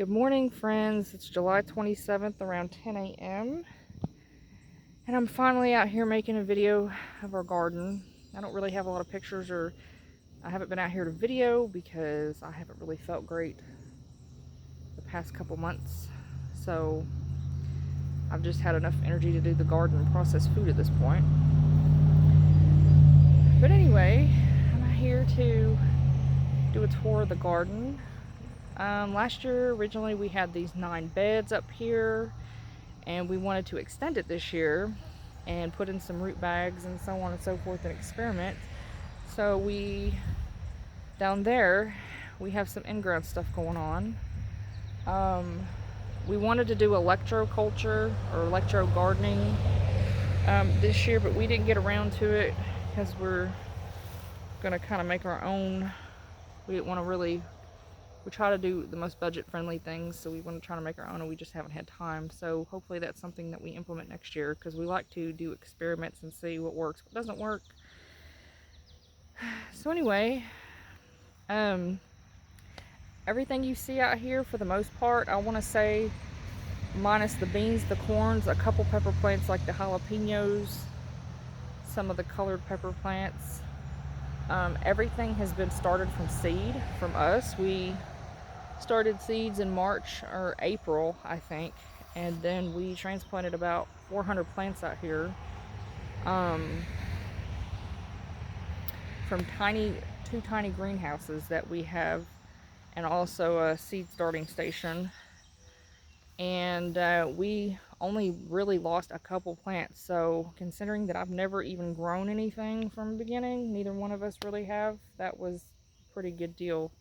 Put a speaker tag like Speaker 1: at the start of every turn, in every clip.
Speaker 1: Good morning, friends. It's July 27th around 10 a.m. and I'm finally out here making a video of our garden. I don't really have a lot of pictures, or I haven't been out here to video because I haven't really felt great the past couple months. So I've just had enough energy to do the garden and process food at this point. But anyway, I'm here to do a tour of the garden. Last year, originally we had these 9 beds up here, and we wanted to extend it this year and put in some root bags and so on and so forth and experiment. So down there, we have some in-ground stuff going on. We wanted to do electroculture or electro gardening this year, but we didn't get around to it because we're gonna kind of make our own. We didn't want to really, we try to do the most budget friendly things, so we want to try to make our own, and we just haven't had time. So hopefully that's something that we implement next year, because we like to do experiments and see what works, what doesn't work. So anyway, everything you see out here, for the most part, I want to say, minus the beans, the corns, a couple pepper plants like the jalapenos, some of the colored pepper plants, everything has been started from seed from us. We started seeds in March or April, I think, and then we transplanted about 400 plants out here, from two tiny greenhouses that we have, and also a seed starting station. And we only really lost a couple plants, so considering that I've never even grown anything from the beginning, neither one of us really have, that was a pretty good deal.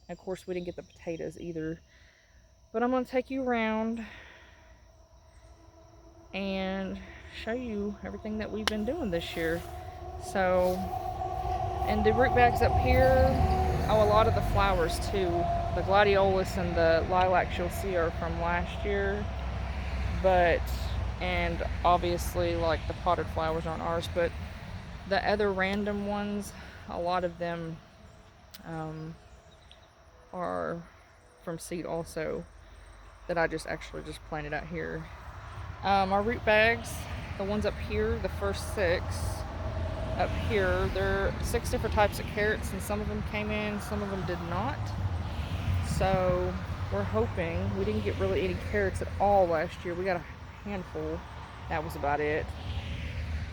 Speaker 1: Of course, we didn't get the potatoes either. But I'm going to take you around and show you everything that we've been doing this year. So, and the root bags up here, a lot of the flowers too. The gladiolus and the lilacs you'll see are from last year. But, and obviously like the potted flowers aren't ours, but the other random ones, a lot of them are from seed also, that I just planted out here. Our root bags, the ones up here, the first 6 up here, there are 6 different types of carrots, and some of them came in, some of them did not. So we're hoping, we didn't get really any carrots at all last year. We got a handful, that was about it,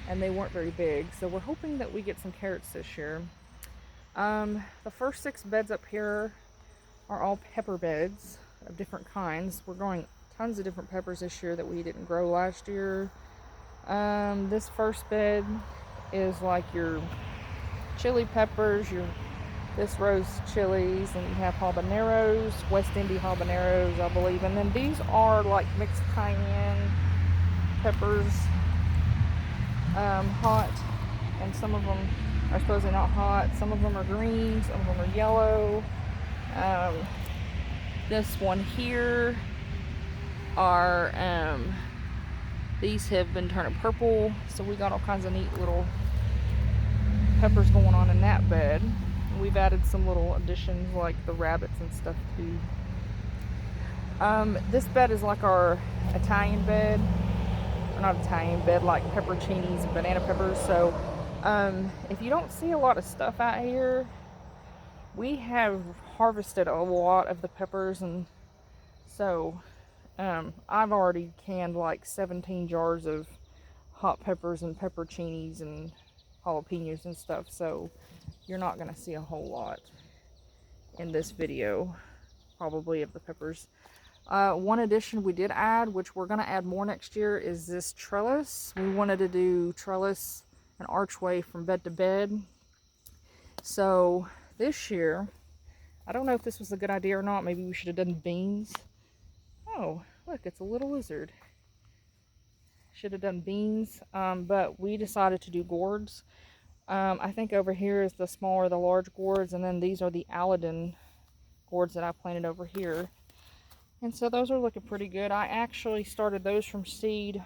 Speaker 1: and they weren't very big. So we're hoping that we get some carrots this year. The first 6 beds up here are all pepper beds of different kinds. We're growing tons of different peppers this year that we didn't grow last year. This first bed is like your chili peppers, this row's chilies, and you have habaneros, West Indian habaneros, I believe. And then these are like mixed cayenne peppers, hot, and some of them are supposedly not hot. Some of them are green, some of them are yellow. This one here are, these have been turning purple, so we got all kinds of neat little peppers going on in that bed. We've added some little additions like the rabbits and stuff too. This bed is like our Italian bed, or not Italian bed, like pepperoncinis and banana peppers. So if you don't see a lot of stuff out here, we have harvested a lot of the peppers, and so I've already canned like 17 jars of hot peppers and pepperoncinis and jalapenos and stuff, so you're not going to see a whole lot in this video, probably, of the peppers. One addition we did add, which we're going to add more next year, is this trellis. We wanted to do trellis, an archway from bed to bed. So this year, I don't know if this was a good idea or not. Maybe we should have done beans. Oh, look, it's a little lizard. Should have done beans, but we decided to do gourds. I think over here is the smaller, the large gourds, and then these are the Aladdin gourds that I planted over here. And so those are looking pretty good. I actually started those from seed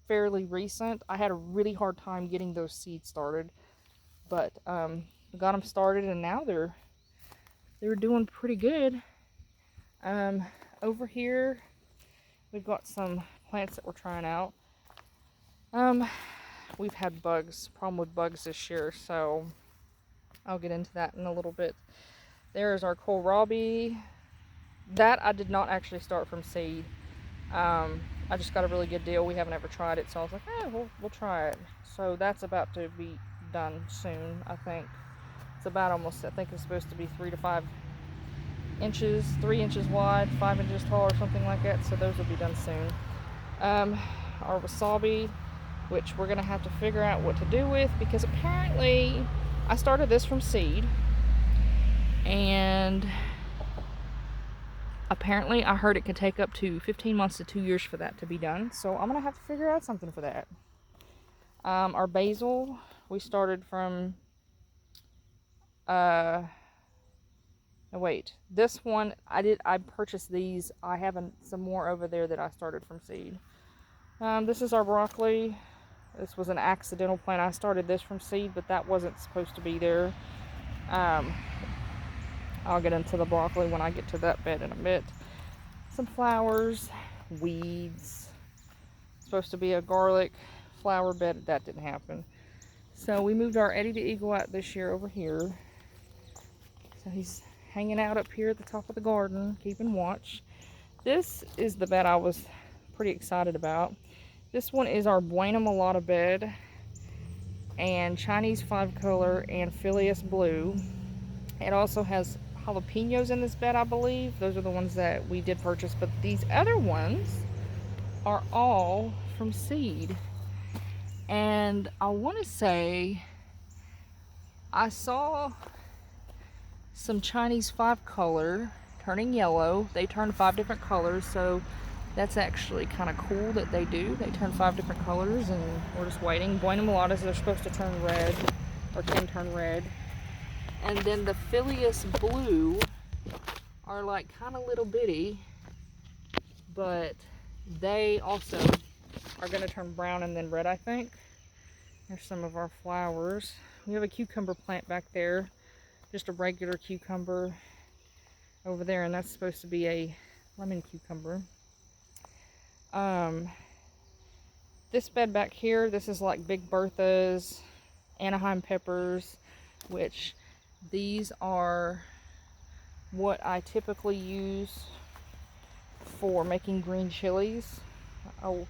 Speaker 1: fairly recent. I had a really hard time getting those seeds started, but got them started, and now they're doing pretty good. Over here, we've got some plants that we're trying out. We've had problem with bugs this year, so I'll get into that in a little bit. There's our kohlrabi. That I did not actually start from seed. I just got a really good deal. We haven't ever tried it, so I was like, we'll try it. So that's about to be done soon, I think. It's about almost, I think it's supposed to be 3 to 5 inches, 3 inches wide, 5 inches tall or something like that. So those will be done soon. Our wasabi, which we're gonna have to figure out what to do with, because apparently I started this from seed, and apparently I heard it could take up to 15 months to 2 years for that to be done. So I'm gonna have to figure out something for that. Our basil, we started from wait, this one I purchased these. I have some more over there that I started from seed. This is our broccoli. This was an accidental plant. I started this from seed, but that wasn't supposed to be there. I'll get into the broccoli when I get to that bed in a bit. Some flowers, weeds. Supposed to be a garlic flower bed. That didn't happen. So we moved our Eddie the Eagle out this year over here. So he's hanging out up here at the top of the garden, keeping watch. This is the bed I was pretty excited about. This one is our Buena Mulata bed, and Chinese 5-color and Phileas blue. It also has jalapenos in this bed, I believe. Those are the ones that we did purchase, but these other ones are all from seed. And I want to say I saw some Chinese 5-color turning yellow. They turn 5 different colors, so that's actually kind of cool that they do. They turn 5 different colors, and we're just waiting. Buena Mulatas, they're supposed to turn red, or can turn red. And then the Phileas blue are like kind of little bitty, but they also are going to turn brown and then red, I think. There's some of our flowers. We have a cucumber plant back there, just a regular cucumber over there, and that's supposed to be a lemon cucumber. This bed back here, this is like Big Bertha's, Anaheim peppers, which these are what I typically use for making green chilies. I'll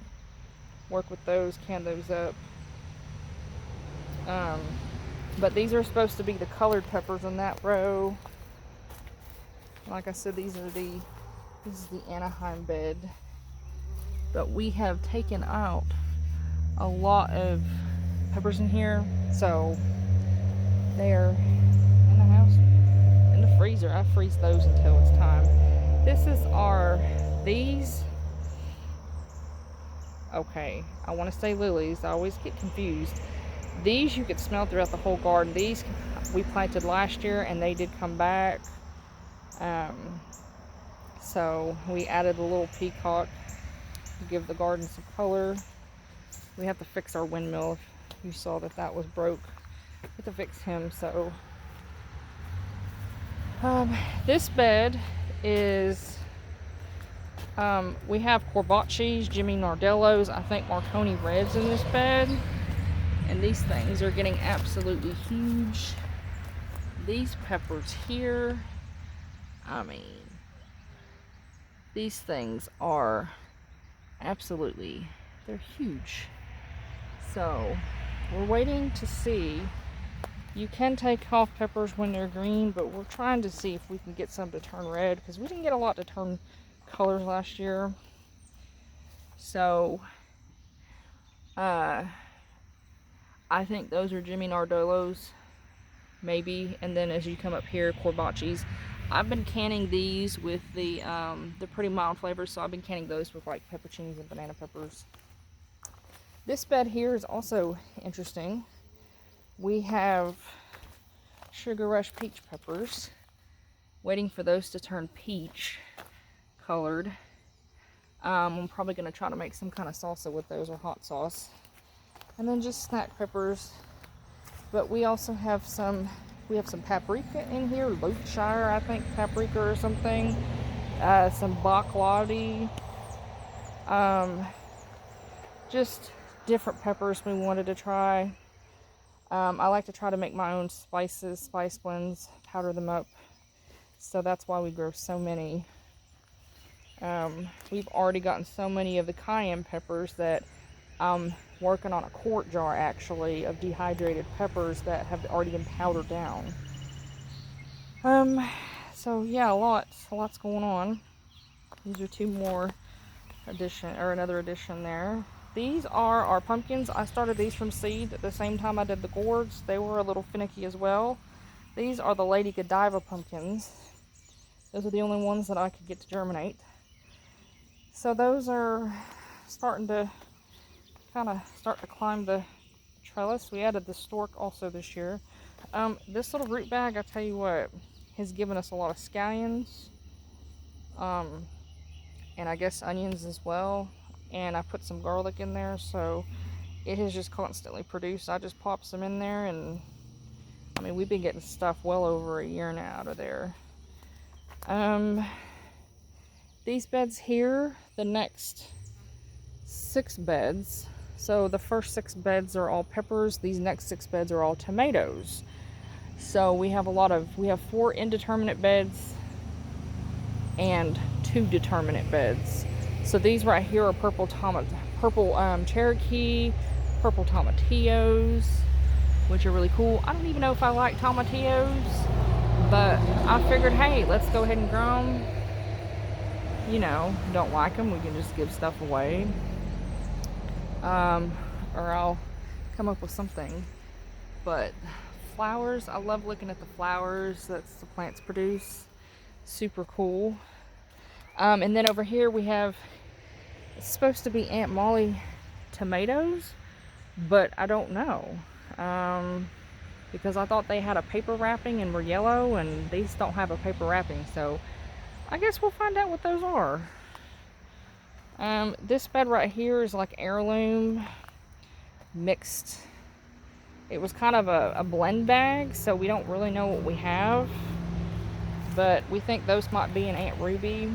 Speaker 1: work with those, can those up. But these are supposed to be the colored peppers in that row. Like I said, this is the Anaheim bed. But we have taken out a lot of peppers in here, so they're in the house, in the freezer. I freeze those until it's time. This is okay, I want to say lilies. I always get confused. These you could smell throughout the whole garden. These we planted last year, and they did come back. So we added a little peacock to give the garden some color. We have to fix our windmill. If you saw that was broke, we have to fix him. So this bed is we have Corbacci's, Jimmy Nardello's, I think Marconi Reds in this bed. And these things are getting absolutely huge. These peppers here, I mean, these things are absolutely, they're huge. So we're waiting to see. You can take off peppers when they're green, but we're trying to see if we can get some to turn red, because we didn't get a lot to turn colors last year. So I think those are Jimmy Nardello's, maybe. And then as you come up here, Corbacci's. I've been canning these with the pretty mild flavors, so I've been canning those with like pepperoncinis and banana peppers. This bed here is also interesting. We have Sugar Rush peach peppers, waiting for those to turn peach colored. I'm probably going to try to make some kind of salsa with those, or hot sauce. And then just snack peppers. But we also have some paprika in here, Lochshire, I think, paprika or something. some baklati, just different peppers we wanted to try. I like to try to make my own spices, spice blends, powder them up. So that's why we grow so many. We've already gotten so many of the cayenne peppers that I'm working on a quart jar actually of dehydrated peppers that have already been powdered down. So yeah, lots going on. These are two more another addition there. These are our pumpkins. I started these from seed at the same time I did the gourds. They were a little finicky as well. These are the Lady Godiva pumpkins. Those are the only ones that I could get to germinate. So those are starting to start to climb the trellis. We added the stork also this year. This little root bag, I tell you what, has given us a lot of scallions. And I guess onions as well. And I put some garlic in there, so it has just constantly produced. I just pop some in there, and I mean, we've been getting stuff well over a year now out of there. These beds here, the next 6 beds, so the first 6 beds are all peppers. These next 6 beds are all tomatoes. So we have 4 indeterminate beds and 2 determinate beds. So these right here are purple Cherokee, purple tomatillos, which are really cool. I don't even know if I like tomatillos, but I figured, hey, let's go ahead and grow them. You know, don't like them, we can just give stuff away. Or I'll come up with something. But flowers, I love looking at the flowers that the plants produce. Super cool. And then over here we have, it's supposed to be Aunt Molly tomatoes, but I don't know. Because I thought they had a paper wrapping and were yellow, and these don't have a paper wrapping, so I guess we'll find out what those are. This bed right here is like heirloom mixed. It was kind of a blend bag, so we don't really know what we have, but we think those might be an Aunt Ruby.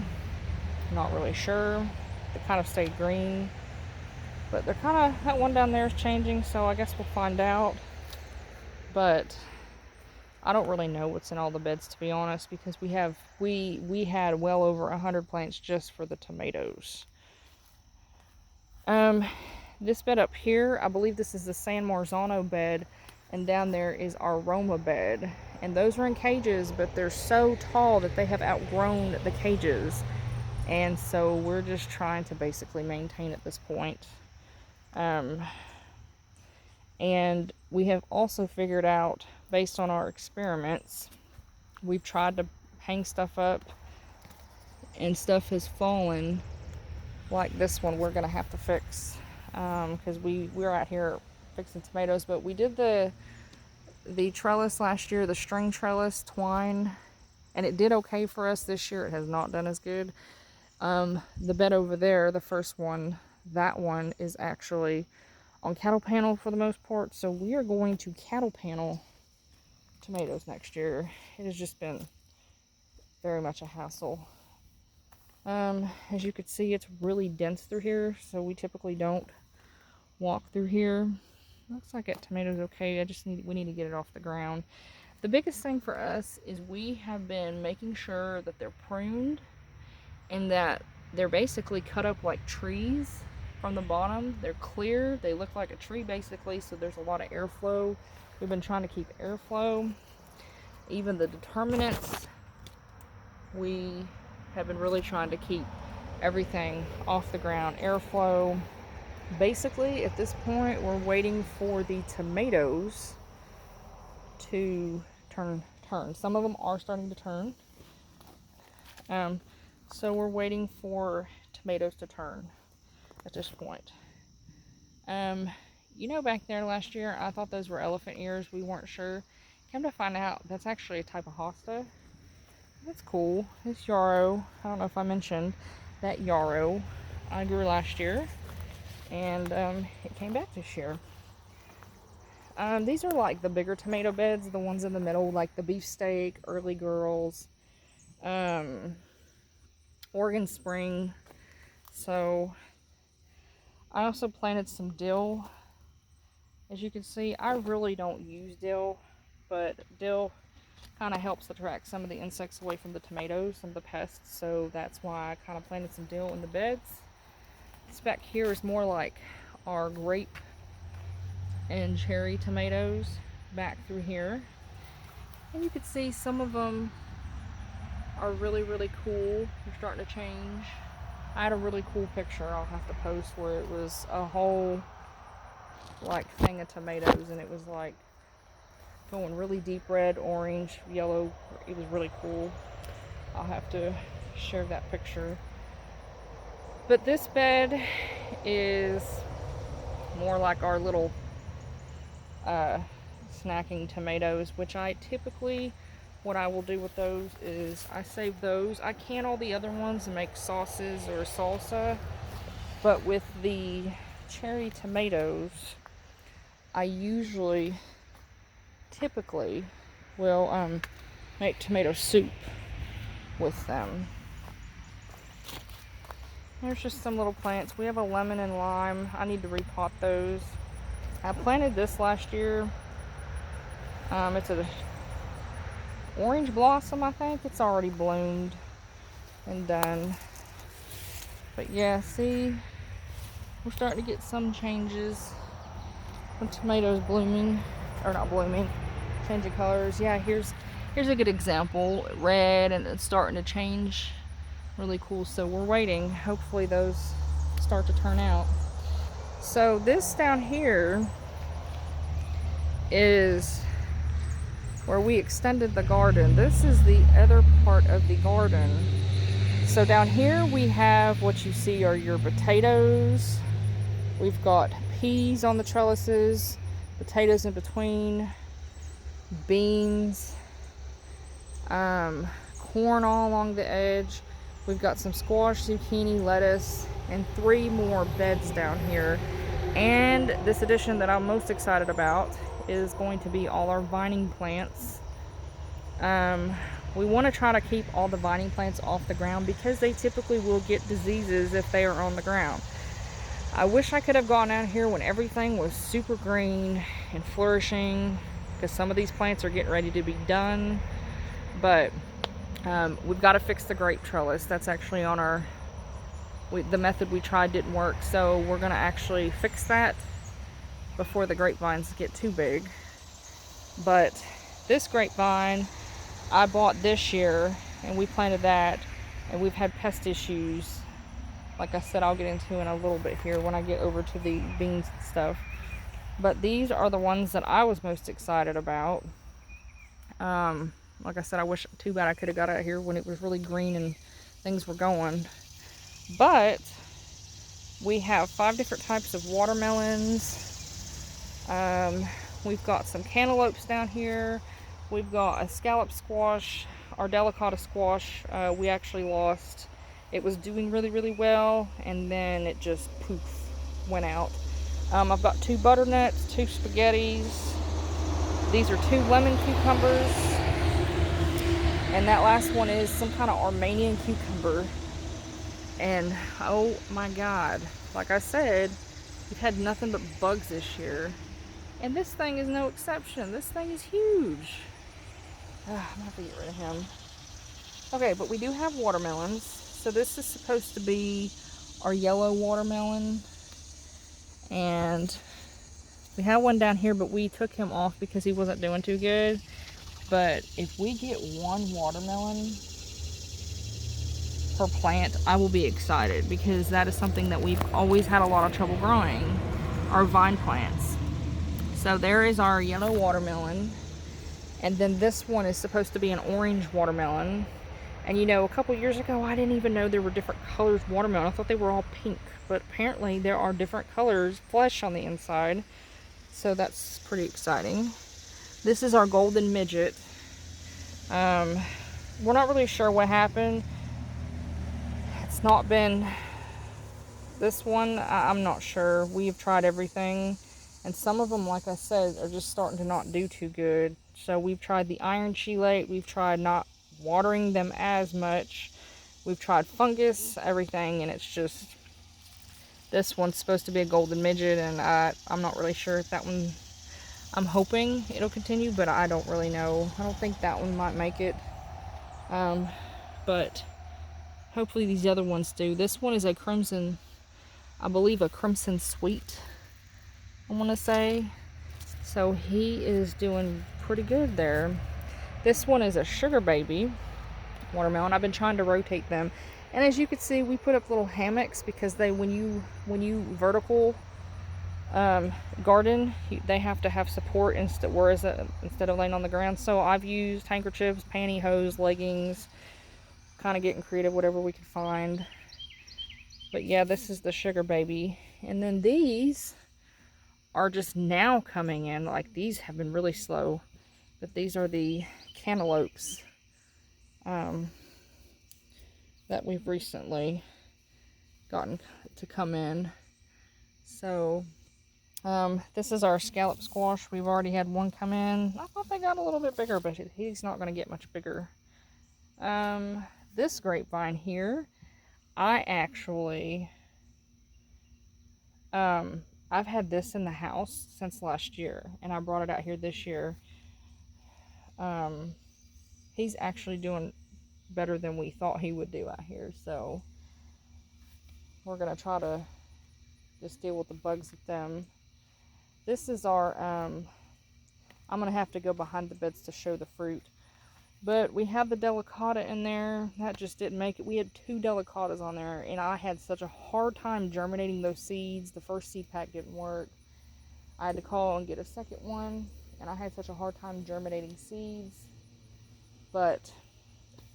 Speaker 1: Not really sure. They kind of stayed green, but they're kind of, that one down there is changing, so I guess we'll find out. But I don't really know what's in all the beds, to be honest, because we had well over 100 plants just for the tomatoes. This bed up here, I believe this is the San Marzano bed, and down there is our Roma bed. And those are in cages, but they're so tall that they have outgrown the cages. And so we're just trying to basically maintain at this point. And we have also figured out, based on our experiments, we've tried to hang stuff up and stuff has fallen, like this one we're gonna have to fix, because we're out here fixing tomatoes. But we did the trellis last year, the string trellis twine, and it did okay for us. This year it has not done as good. The bed over there, the first one, that one is actually on cattle panel for the most part, so we are going to cattle panel tomatoes next year. It has just been very much a hassle. As you can see, it's really dense through here, so we typically don't walk through here. Looks like that tomato's okay. We need to get it off the ground. The biggest thing for us is we have been making sure that they're pruned and that they're basically cut up like trees from the bottom. They're clear, they look like a tree basically, so there's a lot of airflow. We've been trying to keep airflow. Even the determinants, we have been really trying to keep everything off the ground, airflow. Basically at this point we're waiting for the tomatoes to turn. Some of them are starting to turn. So we're waiting for tomatoes to turn at this point. You know, back there last year, I thought those were elephant ears. We weren't sure. Come to find out, that's actually a type of hosta. That's cool. It's yarrow. I don't know if I mentioned that yarrow I grew last year, and it came back this year. These are like the bigger tomato beds, the ones in the middle, like the beefsteak, early girls. Oregon Spring. So I also planted some dill. As you can see, I really don't use dill, but dill kind of helps attract some of the insects away from the tomatoes, some of the pests, so that's why I kind of planted some dill in the beds. This back here is more like our grape and cherry tomatoes back through here. And you can see some of them are really, really cool. They're starting to change. I had a really cool picture I'll have to post where it was a whole like thing of tomatoes, and it was like going really deep red, orange, yellow. It was really cool. I'll have to share that picture. But this bed is more like our little snacking tomatoes, which I typically, what I will do with those is I save those. I can all the other ones and make sauces or salsa, but with the cherry tomatoes, I usually, typically, will make tomato soup with them. There's just some little plants. We have a lemon and lime. I need to repot those. I planted this last year. It's a orange blossom, I think. It's already bloomed and done. But yeah, see, we're starting to get some changes. The tomatoes blooming, or not blooming, changing colors. Yeah, here's a good example. Red, and it's starting to change. Really cool. So we're waiting. Hopefully those start to turn out. So this down here is where we extended the garden. This is the other part of the garden. So down here we have what you see are your potatoes. We've got peas on the trellises, potatoes in between, beans, corn all along the edge. We've got some squash, zucchini, lettuce, and 3 more beds down here. And this addition that I'm most excited about is going to be all our vining plants. We want to try to keep all the vining plants off the ground because they typically will get diseases if they are on the ground. I wish I could have gone out here when everything was super green and flourishing, because some of these plants are getting ready to be done. But we've got to fix the grape trellis. That's actually on our, the method we tried didn't work, so we're going to actually fix that before the grapevines get too big. But this grapevine I bought this year, and we planted that, and we've had pest issues. Like I said, I'll get into in a little bit here when I get over to the beans and stuff. But these are the ones that I was most excited about. Like I said, I wish, too bad I could have got out here when it was really green and things were going. But we have 5 different types of watermelons. We've got some cantaloupes down here. We've got a scallop squash, our delicata squash. We actually lost. It was doing really, really well, and then it just poof, went out. I've got 2 butternuts, 2 spaghettis. These are 2 lemon cucumbers. And that last one is some kind of Armenian cucumber. And oh my God, like I said, we've had nothing but bugs this year. And this thing is no exception. This thing is huge. I'm gonna have to get rid of him. Okay, but we do have watermelons. So this is supposed to be our yellow watermelon. And we have one down here, but we took him off because he wasn't doing too good. But if we get 1 watermelon per plant, I will be excited, because that is something that we've always had a lot of trouble growing, our vine plants. So there is our yellow watermelon. And then this one is supposed to be an orange watermelon. And you know, a couple years ago, I didn't even know there were different colors of watermelon. I thought they were all pink, but apparently there are different colors, flesh on the inside. So that's pretty exciting. This is our golden midget. We're not really sure what happened. It's not been, this one, I'm not sure. We've tried everything, and some of them, like I said, are just starting to not do too good. So we've tried the iron chelate. We've tried not watering them as much. We've tried fungus, everything, and it's just, this one's supposed to be a golden midget, and I'm not really sure if that one, I'm hoping it'll continue, but I don't really know. I don't think that one might make it. But hopefully these other ones do. This one is a crimson, I believe a crimson sweet, I want to say. So he is doing pretty good there. This one is a sugar baby watermelon. I've been trying to rotate them, and as you can see, we put up little hammocks because they, when you vertical garden, they have to have support instead of laying on the ground. So I've used handkerchiefs, pantyhose, leggings, kind of getting creative, whatever we can find. But yeah, this is the sugar baby, and then these are just now coming in. Like, these have been really slow, but these are the cantaloupes that we've recently gotten to come in. So this is our scallop squash. We've already had one come in. I thought they got a little bit bigger, but he's not going to get much bigger. This grapevine here, I actually I've had this in the house since last year, and I brought it out here this year. He's actually doing better than we thought he would do out here, so we're gonna try to just deal with the bugs with them. This is our I'm gonna have to go behind the beds to show the fruit, but we had the delicata in there. That just didn't make it. We had 2 delicatas on there, and I had such a hard time germinating those seeds. The first seed pack didn't work. I had to call and get a second one, and I had such a hard time germinating seeds. But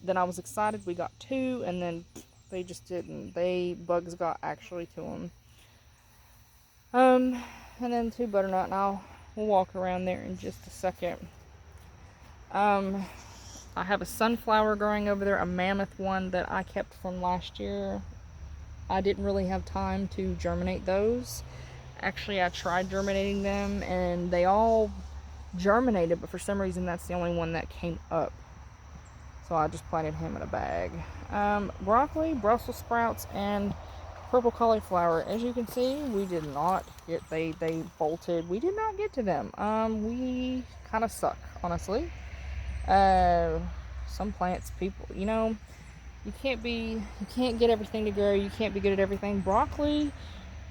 Speaker 1: then I was excited, we got 2, and then they just didn't. Bugs got actually to them. And then 2 butternut, and we'll walk around there in just a second. I have a sunflower growing over there, a mammoth one that I kept from last year. I didn't really have time to germinate those. Actually, I tried germinating them, and they all germinated, but for some reason that's the only one that came up. So I just planted him in a bag. Broccoli, Brussels sprouts, and purple cauliflower. As you can see, we did not get, they bolted. We did not get to them. We kind of suck, honestly. Some plants, people, you can't get everything to grow. You can't be good at everything. Broccoli,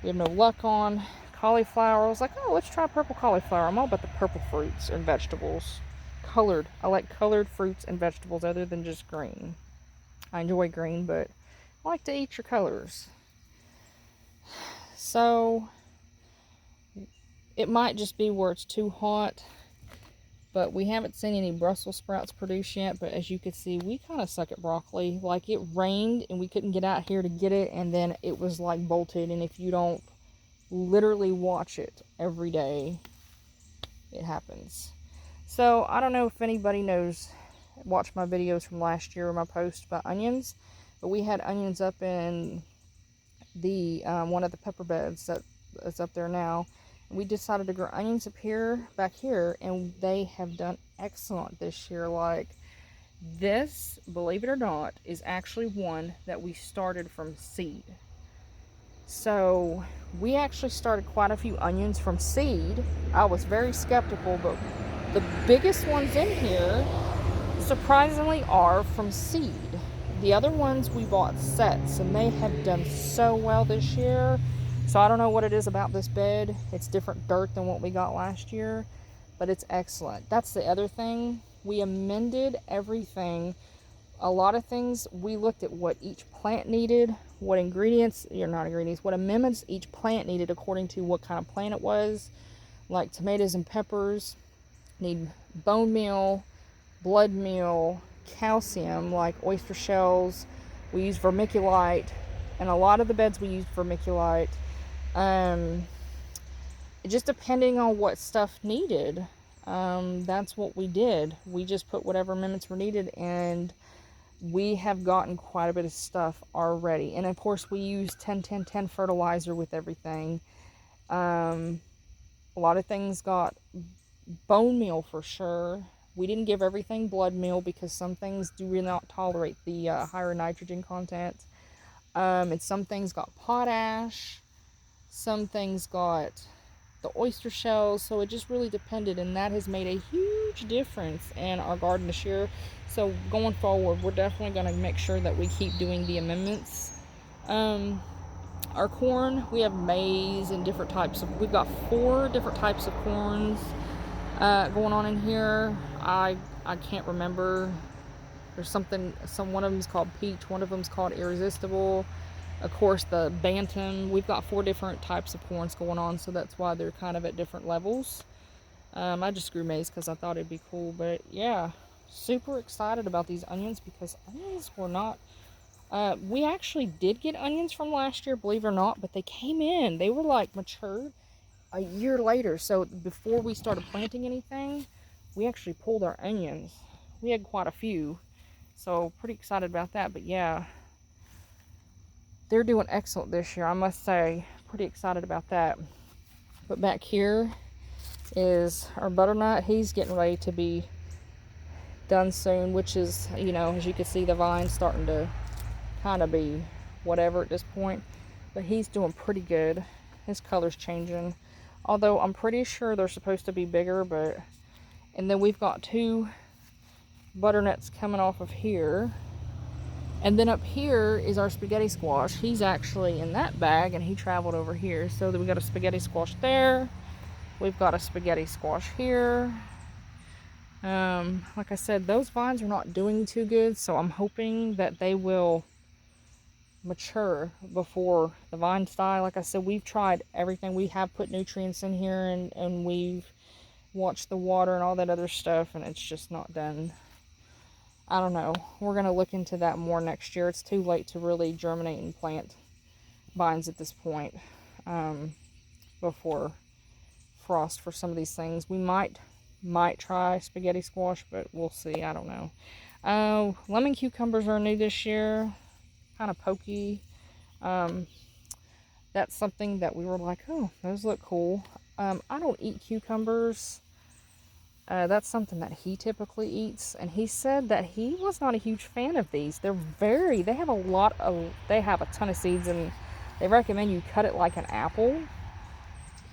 Speaker 1: we have no luck on. Cauliflower, I was like, oh, let's try purple cauliflower. I'm all about the purple fruits and vegetables. Colored. I like colored fruits and vegetables other than just green. I enjoy green, but I like to eat your colors. So it might just be where it's too hot, but we haven't seen any Brussels sprouts produce yet. But as you can see, we kind of suck at broccoli. Like, it rained and we couldn't get out here to get it, and then it was like bolted. And if you don't literally watch it every day, it happens. So I don't know if anybody watched my videos from last year or my post about onions, but we had onions up in the one of the pepper beds that's up there now. We decided to grow onions back here, and they have done excellent this year. Like, this, believe it or not, is actually one that we started from seed. So we actually started quite a few onions from seed. I was very skeptical, but the biggest ones in here, surprisingly, are from seed. The other ones we bought sets, and they have done so well this year. So I don't know what it is about this bed. It's different dirt than what we got last year, but it's excellent. That's the other thing. We amended everything. A lot of things, we looked at what each plant needed, what amendments each plant needed according to what kind of plant it was. Like tomatoes and peppers need bone meal, blood meal, calcium, like oyster shells. We use vermiculite, and a lot of the beds we used vermiculite. Just depending on what stuff needed, that's what we did. We just put whatever amendments were needed, and we have gotten quite a bit of stuff already. And of course, we use 10-10-10 fertilizer with everything. A lot of things got bone meal for sure. We didn't give everything blood meal because some things do not tolerate the higher nitrogen content. And some things got potash, some things got the oyster shells, so it just really depended, and that has made a huge difference in our garden this year. So going forward, we're definitely going to make sure that we keep doing the amendments. Our corn, we have maize and different types of, we've got 4 different types of corns going on in here. I can't remember. There's one of them's called peach, one of them's called irresistible. Of course, the bantam. We've got 4 different types of corns going on, so that's why they're kind of at different levels. I just grew maize because I thought it'd be cool, but yeah, super excited about these onions because onions were not. We actually did get onions from last year, believe it or not, but they came in. They were like matured a year later. So before we started planting anything, we actually pulled our onions. We had quite a few, so pretty excited about that. But yeah, they're doing excellent this year, I must say. Pretty excited about that. But back here is our butternut. He's getting ready to be done soon, which is, you know, as you can see, the vine's starting to kind of be whatever at this point, but he's doing pretty good. His color's changing, although I'm pretty sure they're supposed to be bigger. But and then we've got 2 butternuts coming off of here, and then up here is our spaghetti squash. He's actually in that bag and he traveled over here, so that we got a spaghetti squash there. We've got a spaghetti squash here. Like I said, those vines are not doing too good, so I'm hoping that they will mature before the vines die. Like I said, we've tried everything. We have put nutrients in here, and we've watched the water and all that other stuff, and it's just not done. I don't know. We're going to look into that more next year. It's too late to really germinate and plant vines at this point, before frost for some of these things. We might try spaghetti squash, but we'll see. I don't know. Lemon cucumbers are new this year. Kind of pokey. That's something that we were like, oh, those look cool. I don't eat cucumbers. That's something that he typically eats, and he said that he was not a huge fan of these. They have a ton of seeds, and they recommend you cut it like an apple.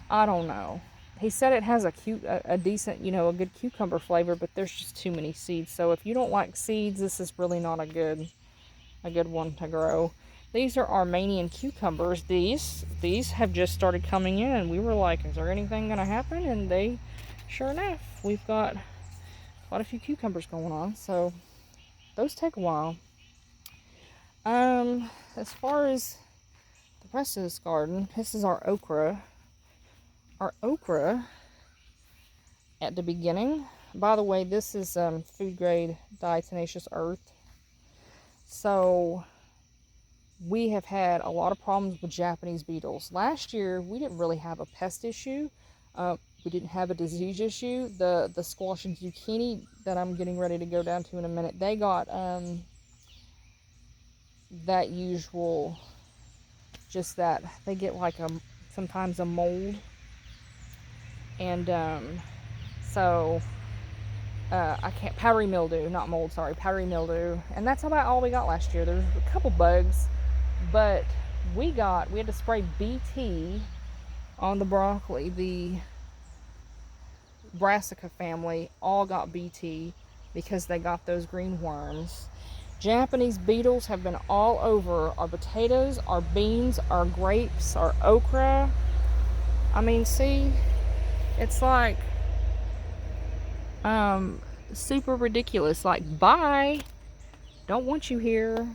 Speaker 1: I don't know. He said it has a decent, you know, a good cucumber flavor, but there's just too many seeds. So if you don't like seeds, this is really not a good one to grow. These are Armenian cucumbers. These have just started coming in. We were like, is there anything gonna happen? And they, sure enough, we've got quite a few cucumbers going on. So those take a while. As far as the rest of this garden, this is our okra. Our okra at the beginning. By the way, this is food grade diatomaceous earth. So we have had a lot of problems with Japanese beetles. Last year, we didn't really have a pest issue. We didn't have a disease issue. The squash and zucchini that I'm getting ready to go down to in a minute, they got that usual, just that they get like sometimes a mold. And so I can't, powdery mildew, not mold, sorry, powdery mildew. And that's about all we got last year. There's a couple bugs, but we had to spray BT on the broccoli. The brassica family all got BT because they got those green worms. Japanese beetles have been all over our potatoes, our beans, our grapes, our okra. I mean, see, it's like super ridiculous. Like, bye, don't want you here.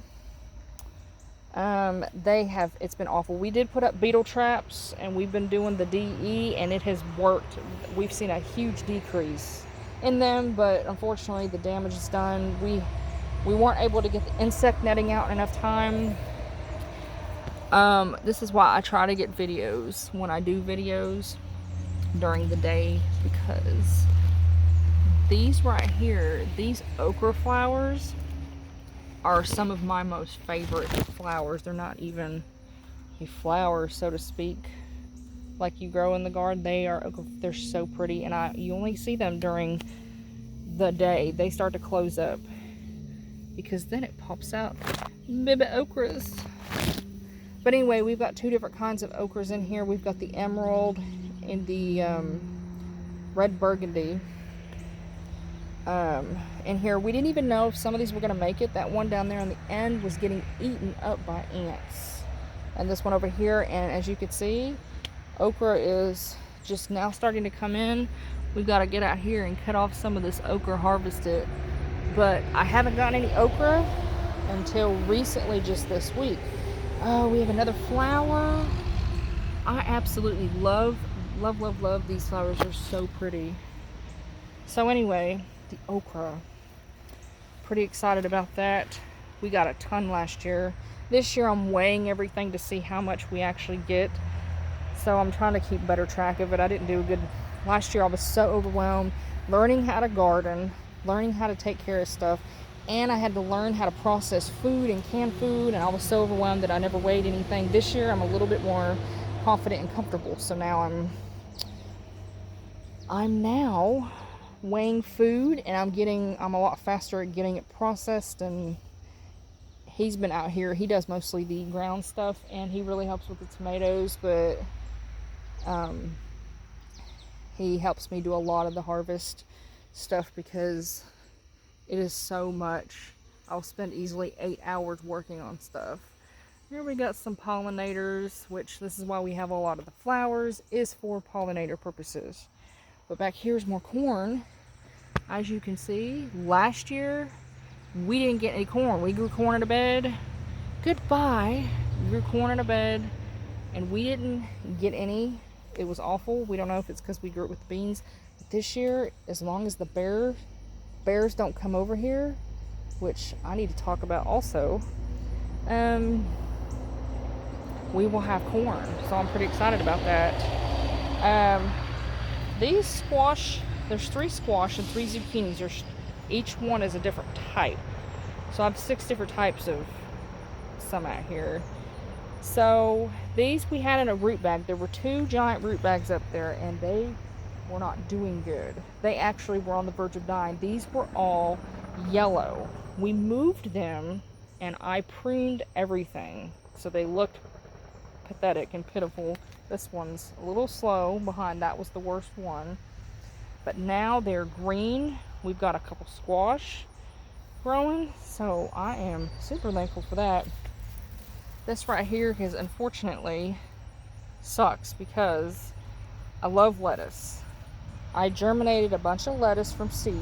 Speaker 1: It's been awful. We did put up beetle traps, and we've been doing the DE, and it has worked. We've seen a huge decrease in them, but unfortunately the damage is done. We weren't able to get the insect netting out in enough time. This is why I try to get videos when I do videos during the day, because these right here, these okra flowers, are some of my most favorite flowers. They're not even a flower, so to speak, like you grow in the garden. They're so pretty, and you only see them during the day they start to close up, because then it pops out baby okras. But anyway, we've got two different kinds of okras in here. We've got the emerald and the red burgundy. In here, we didn't even know if some of these were going to make it. That one down there on the end was getting eaten up by ants. And this one over here, and as you can see, okra is just now starting to come in. We've got to get out here and cut off some of this okra, harvest it. But I haven't gotten any okra until recently, just this week. Oh, we have another flower. I absolutely love these flowers. They're so pretty. So anyway, the okra. Pretty excited about that. We got a ton last year. This year I'm weighing everything to see how much we actually get. So I'm trying to keep better track of it. I didn't do a good... Last year I was so overwhelmed learning how to garden, learning how to take care of stuff, and I had to learn how to process food and canned food, and I was so overwhelmed that I never weighed anything. This year I'm a little bit more confident and comfortable. So now I'm now weighing food, and I'm a lot faster at getting it processed. And he's been out here, he does mostly the ground stuff, and he really helps with the tomatoes, but he helps me do a lot of the harvest stuff because it is so much. I'll spend easily 8 hours working on stuff. Here we got some pollinators, which this is why we have a lot of the flowers, is for pollinator purposes. But back here's more corn. As you can see, last year we didn't get any corn. We grew corn in a bed. Goodbye. We grew corn in a bed, and we didn't get any. It was awful. We don't know if it's because we grew it with beans. But this year, as long as the bears don't come over here, which I need to talk about also, we will have corn. So I'm pretty excited about that. These squash, there's 3 squash and 3 zucchinis. Each one is a different type. So I have 6 different types of some out here. So these we had in a root bag. There were 2 giant root bags up there, and they were not doing good. They actually were on the verge of dying. These were all yellow. We moved them, and I pruned everything, so they looked pathetic and pitiful. This one's a little slow behind. That was the worst one. But now they're green. We've got a couple squash growing, so I am super thankful for that. This right here has unfortunately sucks because I love lettuce. I germinated a bunch of lettuce from seed,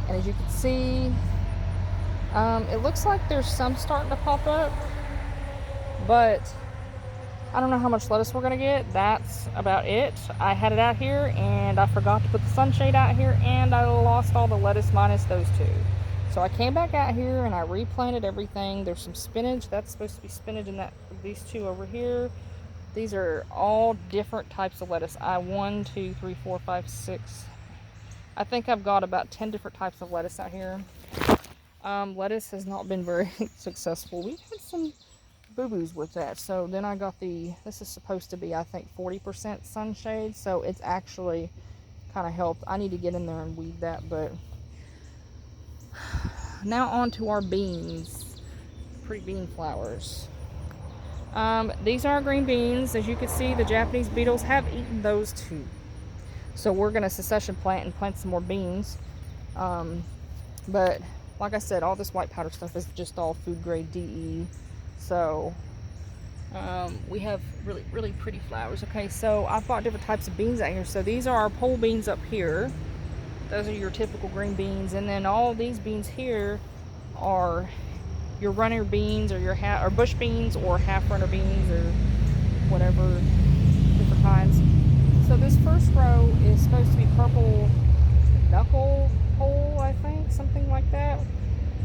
Speaker 1: and as you can see, it looks like there's some starting to pop up, but I don't know how much lettuce we're gonna get. That's about it. I had it out here and I forgot to put the sunshade out here, and I lost all the lettuce minus those 2. So I came back out here and I replanted everything. There's some spinach. That's supposed to be spinach in these 2 over here. These are all different types of lettuce. 1, 2, 3, 4, 5, 6. I think I've got about 10 different types of lettuce out here. Lettuce has not been very successful. We've had some boo-boos with that. So then I got this is supposed to be, I think, 40% sunshade. So it's actually kind of helped. I need to get in there and weed that, but now on to our beans. Pretty bean flowers. These are green beans. As you can see, the Japanese beetles have eaten those too. So we're going to succession plant and plant some more beans. But like I said, all this white powder stuff is just all food grade DE. So we have really pretty flowers. Okay, so I've bought different types of beans out here. So these are our pole beans up here. Those are your typical green beans, and then all these beans here are your runner beans, or your or bush beans, or half runner beans, or whatever, different kinds. So this first row is supposed to be purple knuckle pole, I think, something like that.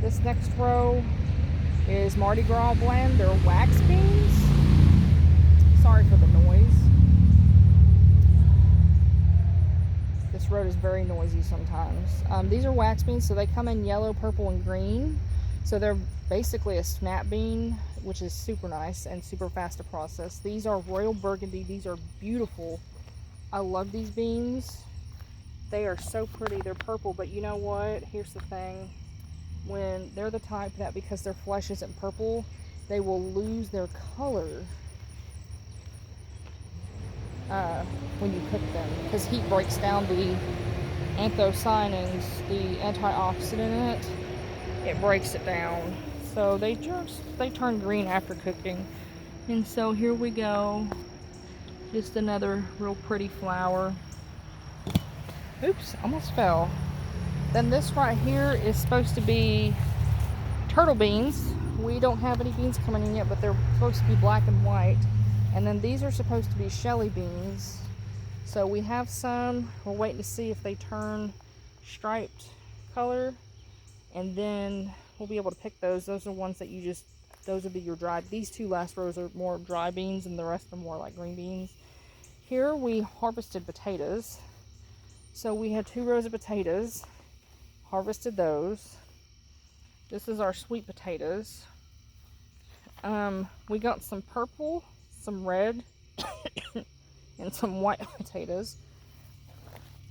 Speaker 1: This next row is Mardi Gras blend. They're wax beans. Sorry for the noise. This road is very noisy sometimes. These are wax beans, so they come in yellow, purple, and green. So they're basically a snap bean, which is super nice and super fast to process. These are royal burgundy. These are beautiful. I love these beans. They are so pretty. They're purple, but you know what? Here's the thing. When they're the type that because their flesh isn't purple, they will lose their color when you cook them, because heat breaks down the anthocyanins, the antioxidant in it. It breaks it down. So they turn green after cooking. And so here we go. Just another real pretty flower. Oops, almost fell. Then this right here is supposed to be turtle beans. We don't have any beans coming in yet, but they're supposed to be black and white. And then these are supposed to be Shelly beans. So we have some. We're waiting to see if they turn striped color. And then we'll be able to pick those. Those are ones that those would be your dry. These two last rows are more dry beans, and the rest are more like green beans. Here we harvested potatoes. So we had 2 rows of potatoes. Harvested those. This is our sweet potatoes. We got some purple, some red, and some white potatoes.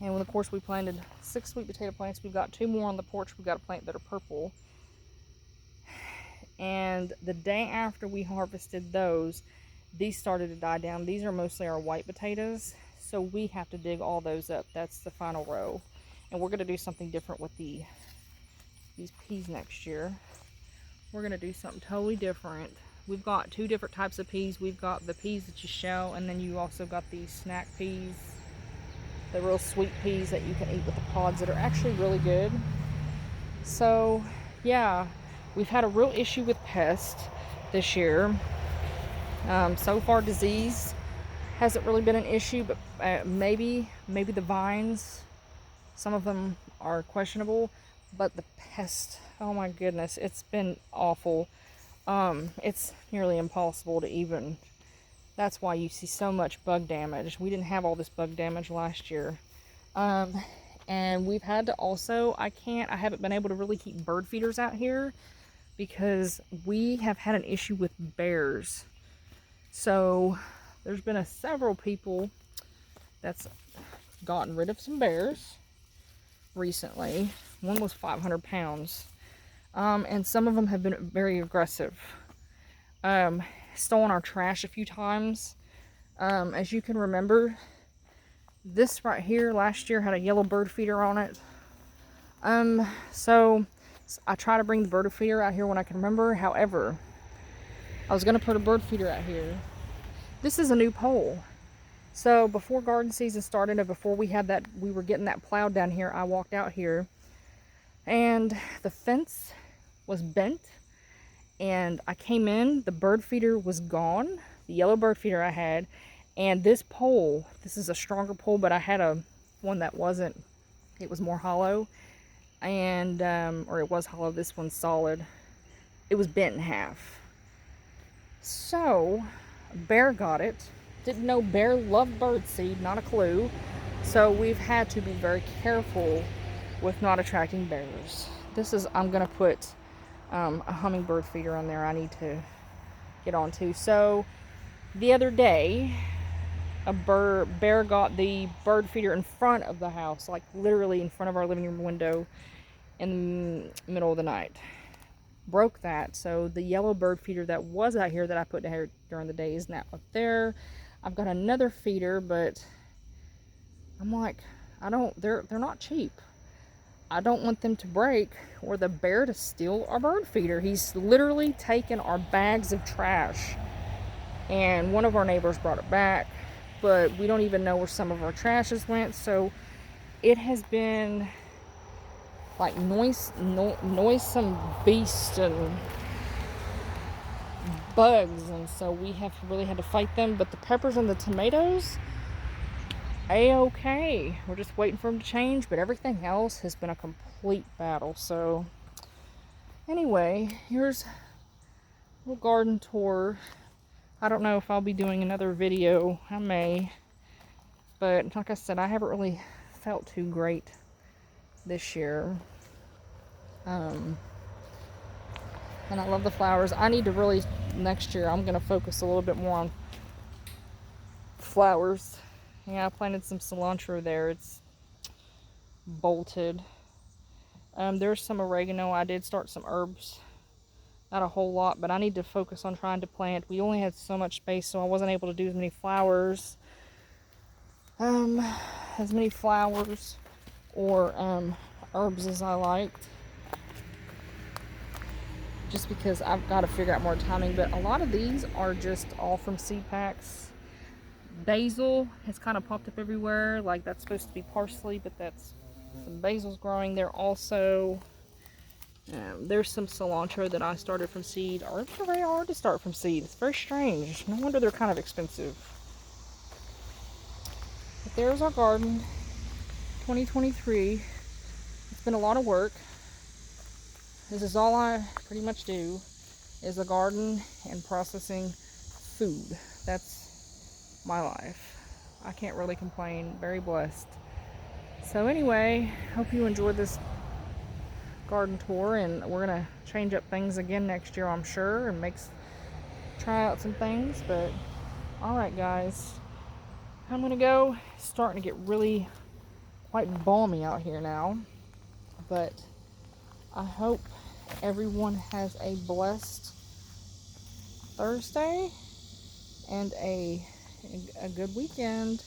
Speaker 1: And of course we planted 6 sweet potato plants. We've got 2 more on the porch we've got to plant that are purple. And the day after we harvested those, these started to die down. These are mostly our white potatoes, so we have to dig all those up. That's the final row. And we're going to do something different with these peas next year. We're going to do something totally different. We've got 2 different types of peas. We've got the peas that you shell, and then you also got these snack peas, the real sweet peas that you can eat with the pods that are actually really good. So yeah, we've had a real issue with pests this year. So far disease hasn't really been an issue, but maybe the vines, some of them are questionable, but the pest, oh my goodness, it's been awful. It's nearly impossible to even, that's why you see so much bug damage. We didn't have all this bug damage last year. And we've had to also, I haven't been able to really keep bird feeders out here because we have had an issue with bears. So there's been several people that's gotten rid of some bears recently. One was 500 pounds. And some of them have been very aggressive. Stolen our trash a few times. As you can remember, this right here last year had a yellow bird feeder on it. So I try to bring the bird feeder out here when I can remember. However, I was going to put a bird feeder out here. This is a new pole. So before garden season started, and before we were getting that plowed down here, I walked out here and the fence was bent, and I came in, the bird feeder was gone, the yellow bird feeder I had, and this pole, this is a stronger pole, but I had one that wasn't, it was more hollow, and or it was hollow. This one's solid. It was bent in half. So bear got it. Didn't know bear loved birdseed, not a clue. So we've had to be very careful with not attracting bears. I'm gonna put a hummingbird feeder on there I need to get onto. So the other day, a bear got the bird feeder in front of the house, like literally in front of our living room window in the middle of the night. Broke that. So the yellow bird feeder that was out here that I put here during the day is now up there. I've got another feeder, but I'm like, they're not cheap. I don't want them to break or the bear to steal our bird feeder. He's literally taken our bags of trash, and one of our neighbors brought it back, but we don't even know where some of our trashes went. So it has been like noisome beast and bugs, and so we have really had to fight them. But the peppers and the tomatoes, a-okay. We're just waiting for them to change, but everything else has been a complete battle. So anyway, here's a little garden tour. I don't know if I'll be doing another video. I may, but like I said, I haven't really felt too great this year. And I love the flowers. I need to really, next year, I'm going to focus a little bit more on flowers. Yeah, I planted some cilantro there. bolted. There's some oregano. I did start some herbs. Not a whole lot, but I need to focus on trying to plant. We only had so much space, so I wasn't able to do as many flowers. Or herbs as I liked. Just because I've got to figure out more timing. But a lot of these are just all from seed packs. Basil has kind of popped up everywhere. Like, that's supposed to be parsley, but that's some basil's growing. There's some cilantro that I started from seed. Herbs are very hard to start from seed. It's very strange. No wonder they're kind of expensive. But there's our garden, 2023. It's been a lot of work. This is all I pretty much do, is a garden and processing food. That's my life. I can't really complain. Very blessed. So anyway, hope you enjoyed this garden tour, and we're gonna change up things again next year, I'm sure, and try out some things. But all right, guys, I'm gonna go. It's starting to get really quite balmy out here now, but I hope everyone has a blessed Thursday and a good weekend.